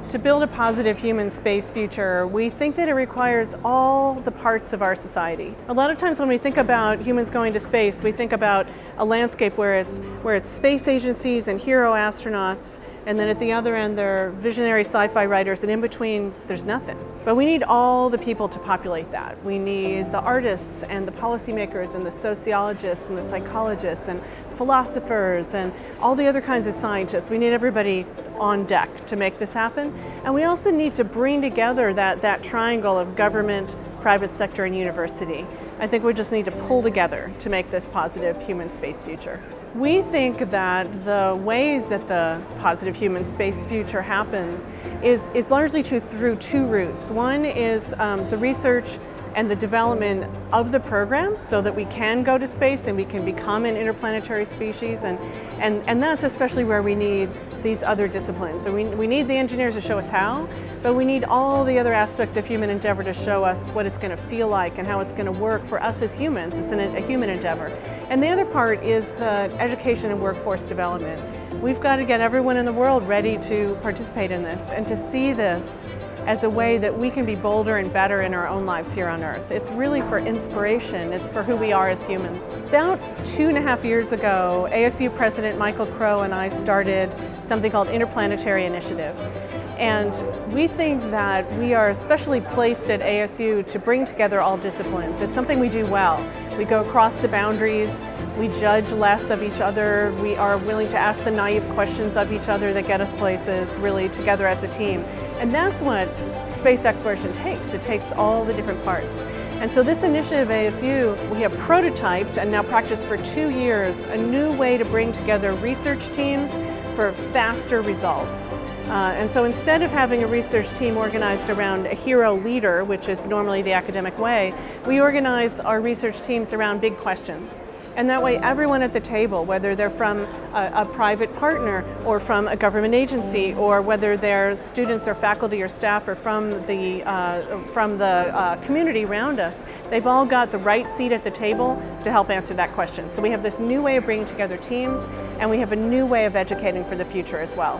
To build a positive human space future, we think that it requires all the parts of our society. A lot of times when we think about humans going to space, we think about a landscape where it's space agencies and hero astronauts, and then at the other end there are visionary sci-fi writers, and in between there's nothing. But we need all the people to populate that. We need the artists and the policymakers and the sociologists and the psychologists and philosophers and all the other kinds of scientists. We need everybody on deck to make this happen. And we also need to bring together that triangle of government, private sector, and university. I think we just need to pull together to make this positive human space future. We think that the ways that the positive human space future happens is largely through two routes. One is the research and the development of the program so that we can go to space and we can become an interplanetary species, and that's especially where we need these other disciplines. So we need the engineers to show us how, but we need all the other aspects of human endeavor to show us what it's going to feel like and how it's going to work for us as humans. It's a human endeavor. And the other part is the education and workforce development. We've got to get everyone in the world ready to participate in this and to see this as a way that we can be bolder and better in our own lives here on Earth. It's really for inspiration. It's for who we are as humans. About 2.5 years ago, ASU President Michael Crow and I started something called Interplanetary Initiative. And we think that we are especially placed at ASU to bring together all disciplines. It's something we do well. We go across the boundaries, we judge less of each other, we are willing to ask the naive questions of each other that get us places, really together as a team. And that's what space exploration takes. It takes all the different parts. And so this initiative at ASU, we have prototyped and now practiced for 2 years a new way to bring together research teams for faster results. And so instead of having a research team organized around a hero leader, which is normally the academic way, we organize our research teams around big questions. And that way everyone at the table, whether they're from a private partner or from a government agency, or whether they're students or faculty or staff or from the community around us, they've all got the right seat at the table to help answer that question. So we have this new way of bringing together teams, and we have a new way of educating for the future as well.